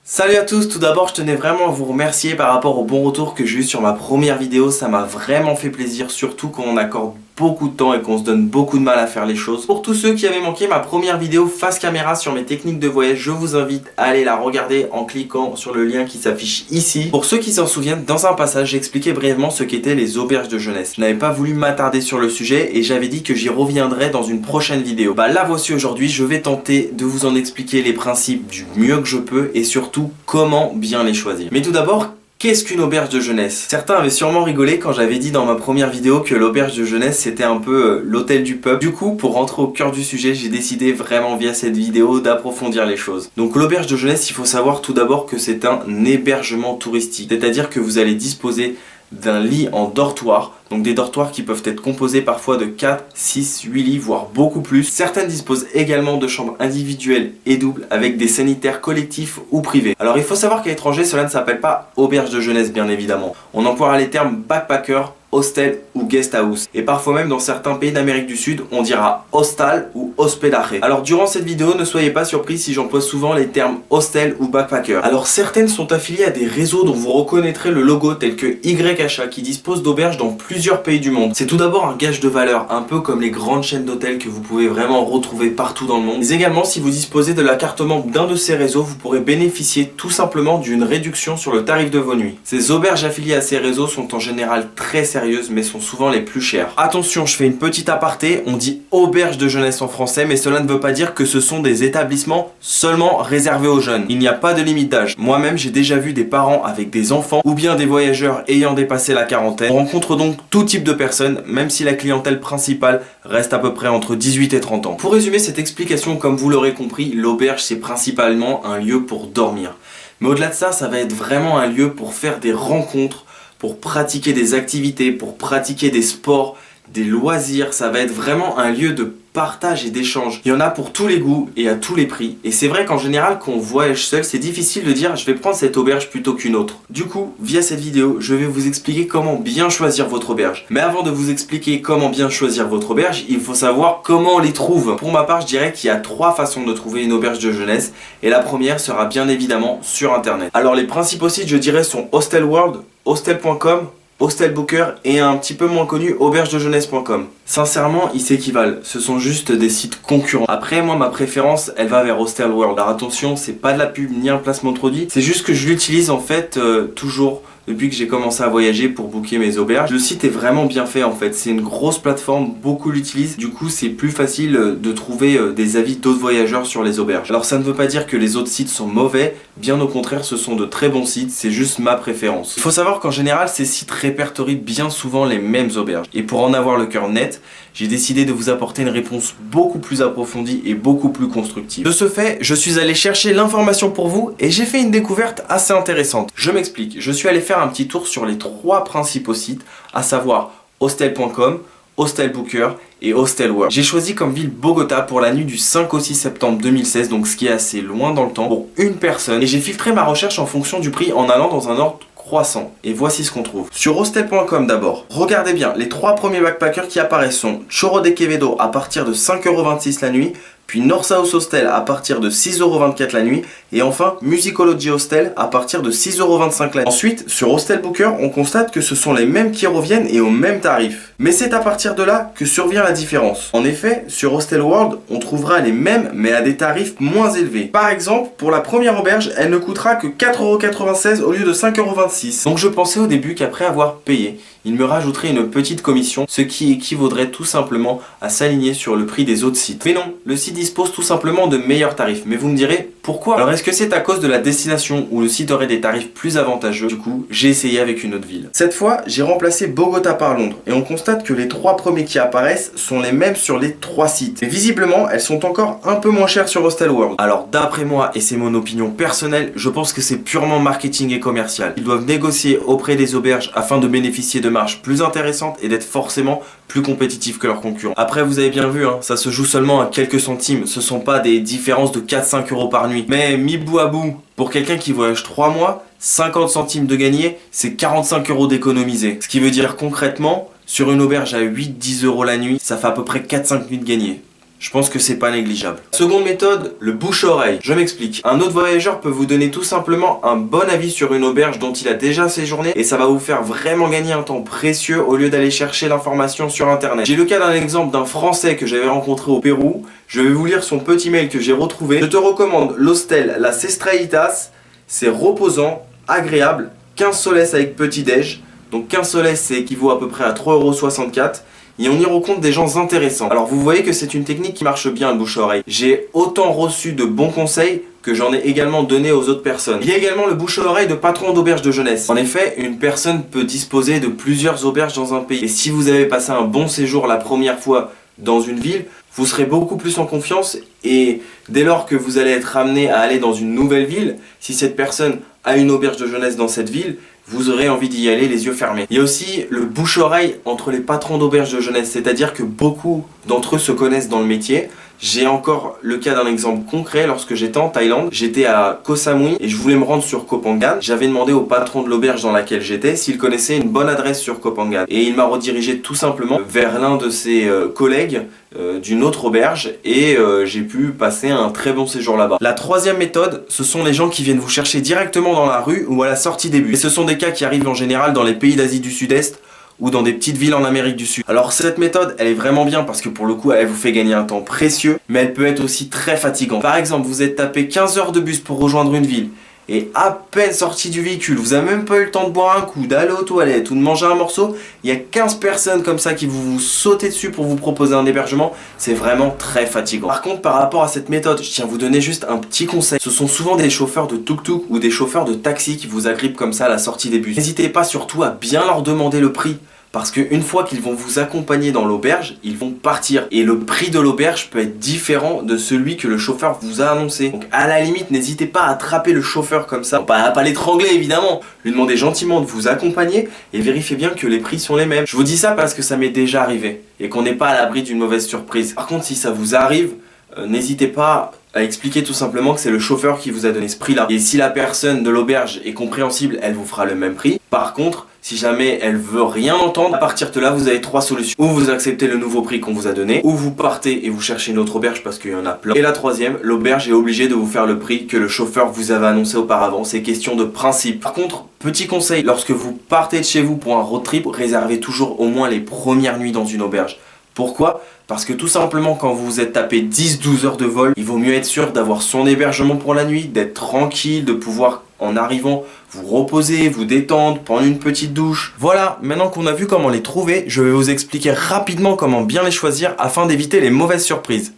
Salut à tous, tout d'abord je tenais vraiment à vous remercier par rapport au bon retour que j'ai eu sur ma première vidéo, ça m'a vraiment fait plaisir, surtout quand on accorde beaucoup de temps et qu'on se donne beaucoup de mal à faire les choses. Pour tous ceux qui avaient manqué ma première vidéo face caméra sur mes techniques de voyage, je vous invite à aller la regarder en cliquant sur le lien qui s'affiche ici. Pour ceux qui s'en souviennent, dans un passage j'expliquais brièvement ce qu'étaient les auberges de jeunesse. Je n'avais pas voulu m'attarder sur le sujet et j'avais dit que j'y reviendrai dans une prochaine vidéo. La voici aujourd'hui, je vais tenter de vous en expliquer les principes du mieux que je peux et surtout comment bien les choisir. Mais tout d'abord, qu'est-ce qu'une auberge de jeunesse? Certains avaient sûrement rigolé quand j'avais dit dans ma première vidéo que l'auberge de jeunesse c'était un peu l'hôtel du peuple. Du coup, pour rentrer au cœur du sujet, j'ai décidé vraiment via cette vidéo d'approfondir les choses. Donc l'auberge de jeunesse, il faut savoir tout d'abord que c'est un hébergement touristique. C'est-à-dire que vous allez disposer d'un lit en dortoir, donc des dortoirs qui peuvent être composés parfois de 4, 6, 8 lits, voire beaucoup plus. Certaines disposent également de chambres individuelles et doubles avec des sanitaires collectifs ou privés. Alors il faut savoir qu'à l'étranger, cela ne s'appelle pas auberge de jeunesse bien évidemment. On emploiera les termes backpacker, hostel ou guest house. Et parfois même dans certains pays d'Amérique du Sud, on dira hostal ou hospedaje. Alors durant cette vidéo, ne soyez pas surpris si j'emploie souvent les termes hostel ou backpacker. Alors certaines sont affiliées à des réseaux dont vous reconnaîtrez le logo tel que YHA qui dispose d'auberges dans plusieurs pays du monde. C'est tout d'abord un gage de valeur, un peu comme les grandes chaînes d'hôtels que vous pouvez vraiment retrouver partout dans le monde. Mais également si vous disposez de la carte membre d'un de ces réseaux, vous pourrez bénéficier tout simplement d'une réduction sur le tarif de vos nuits. Ces auberges affiliées à ces réseaux sont en général très sérieuses mais sont souvent les plus chères. Attention, je fais une petite aparté, on dit auberge de jeunesse en français mais cela ne veut pas dire que ce sont des établissements seulement réservés aux jeunes. Il n'y a pas de limite d'âge. Moi-même j'ai déjà vu des parents avec des enfants ou bien des voyageurs ayant dépassé la quarantaine. On rencontre donc tout type de personnes même si la clientèle principale reste à peu près entre 18 et 30 ans. Pour résumer cette explication, comme vous l'aurez compris, l'auberge c'est principalement un lieu pour dormir. Mais au-delà de ça, ça va être vraiment un lieu pour faire des rencontres, pour pratiquer des activités, pour pratiquer des sports, des loisirs. Ça va être vraiment un lieu de partage et d'échange. Il y en a pour tous les goûts et à tous les prix. Et c'est vrai qu'en général, quand on voyage seul, c'est difficile de dire je vais prendre cette auberge plutôt qu'une autre. Du coup, via cette vidéo, je vais vous expliquer comment bien choisir votre auberge. Mais avant de vous expliquer comment bien choisir votre auberge, il faut savoir comment on les trouve. Pour ma part, je dirais qu'il y a 3 façons de trouver une auberge de jeunesse. Et la première sera bien évidemment sur internet. Alors les principaux sites, je dirais, sont Hostel World, Hostel.com, Hostel Booker et un petit peu moins connu aubergedejeunesse.com. Sincèrement, ils s'équivalent, ce sont juste des sites concurrents. Après, moi, ma préférence, elle va vers Hostel World. Alors attention, c'est pas de la pub ni un placement de produit, c'est juste que je l'utilise en fait toujours depuis que j'ai commencé à voyager pour booker mes auberges. Le site est vraiment bien fait en fait, c'est une grosse plateforme, beaucoup l'utilisent, du coup c'est plus facile de trouver des avis d'autres voyageurs sur les auberges. Alors ça ne veut pas dire que les autres sites sont mauvais, bien au contraire ce sont de très bons sites, c'est juste ma préférence. Il faut savoir qu'en général ces sites répertorient bien souvent les mêmes auberges. Et pour en avoir le cœur net, j'ai décidé de vous apporter une réponse beaucoup plus approfondie et beaucoup plus constructive. De ce fait, je suis allé chercher l'information pour vous et j'ai fait une découverte assez intéressante. Je m'explique, je suis allé faire un petit tour sur les 3 principaux sites, à savoir hostel.com, Hostel Booker et Hostel World. J'ai choisi comme ville Bogota pour la nuit du 5 au 6 septembre 2016, donc ce qui est assez loin dans le temps, pour une personne. Et j'ai filtré ma recherche en fonction du prix en allant dans un ordre croissant. Et voici ce qu'on trouve. Sur hostel.com d'abord, regardez bien, les 3 premiers backpackers qui apparaissent sont Chorro de Quevedo à partir de 5,26€ la nuit, puis North South Hostel à partir de 6,24€ la nuit, et enfin Musicology Hostel à partir de 6,25€ la nuit. Ensuite, sur Hostel Booker, on constate que ce sont les mêmes qui reviennent et au même tarif. Mais c'est à partir de là que survient la différence. En effet, sur Hostel World, on trouvera les mêmes mais à des tarifs moins élevés. Par exemple, pour la première auberge, elle ne coûtera que 4,96€ au lieu de 5,26€. Donc je pensais au début qu'après avoir payé, il me rajouterait une petite commission, ce qui équivaudrait tout simplement à s'aligner sur le prix des autres sites. Mais non, le site dispose tout simplement de meilleurs tarifs. Mais vous me direz, pourquoi? Alors est-ce que c'est à cause de la destination où le site aurait des tarifs plus avantageux? Du coup, j'ai essayé avec une autre ville. Cette fois, j'ai remplacé Bogota par Londres et on constate que les 3 premiers qui apparaissent sont les mêmes sur les 3 sites. Et visiblement, elles sont encore un peu moins chères sur Hostel World. Alors d'après moi, et c'est mon opinion personnelle, je pense que c'est purement marketing et commercial. Ils doivent négocier auprès des auberges afin de bénéficier de marges plus intéressantes et d'être forcément plus compétitifs que leurs concurrents. Après, vous avez bien vu, ça se joue seulement à quelques centimes. Ce sont pas des différences de 4-5€ par nuit. Mais mi bout à bout, pour quelqu'un qui voyage 3 mois, 50 centimes de gagné, c'est 45€ d'économiser. Ce qui veut dire concrètement, sur une auberge à 8-10€ la nuit, ça fait à peu près 4-5 nuits de gagné. je pense que c'est pas négligeable. Seconde méthode, le bouche-oreille. Je m'explique. Un autre voyageur peut vous donner tout simplement un bon avis sur une auberge dont il a déjà séjourné et ça va vous faire vraiment gagner un temps précieux au lieu d'aller chercher l'information sur internet. J'ai le cas d'un exemple d'un Français que j'avais rencontré au Pérou. Je vais vous lire son petit mail que j'ai retrouvé. Je te recommande l'hostel Las Estrellitas. C'est reposant, agréable, 15 soles avec petit-déj. Donc 15 soles, c'est équivaut à peu près à 3,64 €. Et on y rencontre des gens intéressants. Alors vous voyez que c'est une technique qui marche bien, le bouche-oreille. J'ai autant reçu de bons conseils que j'en ai également donné aux autres personnes. Il y a également le bouche-oreille de patron d'auberge de jeunesse. En effet, une personne peut disposer de plusieurs auberges dans un pays. Et si vous avez passé un bon séjour la première fois dans une ville, vous serez beaucoup plus en confiance et dès lors que vous allez être amené à aller dans une nouvelle ville, si cette personne a une auberge de jeunesse dans cette ville, vous aurez envie d'y aller les yeux fermés. Il y a aussi le bouche-oreille entre les patrons d'auberge de jeunesse, c'est-à-dire que beaucoup d'entre eux se connaissent dans le métier. J'ai encore le cas d'un exemple concret. Lorsque j'étais en Thaïlande, j'étais à Koh Samui et je voulais me rendre sur Koh Phangan. J'avais demandé au patron de l'auberge dans laquelle j'étais s'il connaissait une bonne adresse sur Koh Phangan. Et il m'a redirigé tout simplement vers l'un de ses collègues d'une autre auberge et j'ai pu passer un très bon séjour là-bas. La troisième méthode, ce sont les gens qui viennent vous chercher directement dans la rue ou à la sortie des bus. Et ce sont des cas qui arrivent en général dans les pays d'Asie du Sud-Est ou dans des petites villes en Amérique du Sud. Alors cette méthode, elle est vraiment bien parce que pour le coup, elle vous fait gagner un temps précieux, mais elle peut être aussi très fatigante. Par exemple, vous êtes tapé 15 heures de bus pour rejoindre une ville, et à peine sorti du véhicule, vous n'avez même pas eu le temps de boire un coup, d'aller aux toilettes ou de manger un morceau, il y a 15 personnes comme ça qui vous sautent dessus pour vous proposer un hébergement, c'est vraiment très fatigant. Par contre, par rapport à cette méthode, je tiens à vous donner juste un petit conseil. Ce sont souvent des chauffeurs de tuk-tuk ou des chauffeurs de taxi qui vous agrippent comme ça à la sortie des bus. N'hésitez pas surtout à bien leur demander le prix. Parce qu'une fois qu'ils vont vous accompagner dans l'auberge, ils vont partir. Et le prix de l'auberge peut être différent de celui que le chauffeur vous a annoncé. Donc à la limite, n'hésitez pas à attraper le chauffeur comme ça. Pas l'étrangler évidemment. Lui demandez gentiment de vous accompagner et vérifiez bien que les prix sont les mêmes. Je vous dis ça parce que ça m'est déjà arrivé. Et qu'on n'est pas à l'abri d'une mauvaise surprise. Par contre, si ça vous arrive, n'hésitez pas à expliquer tout simplement que c'est le chauffeur qui vous a donné ce prix là. Et si la personne de l'auberge est compréhensible, elle vous fera le même prix. Par contre, si jamais elle veut rien entendre, à partir de là, vous avez trois solutions. Ou vous acceptez le nouveau prix qu'on vous a donné, ou vous partez et vous cherchez une autre auberge parce qu'il y en a plein. Et la troisième, l'auberge est obligée de vous faire le prix que le chauffeur vous avait annoncé auparavant. C'est question de principe. Par contre, petit conseil, lorsque vous partez de chez vous pour un road trip, réservez toujours au moins les premières nuits dans une auberge. Pourquoi ? Parce que tout simplement quand vous vous êtes tapé 10-12 heures de vol, il vaut mieux être sûr d'avoir son hébergement pour la nuit, d'être tranquille, de pouvoir en arrivant vous reposer, vous détendre, prendre une petite douche. Voilà, maintenant qu'on a vu comment les trouver, je vais vous expliquer rapidement comment bien les choisir afin d'éviter les mauvaises surprises.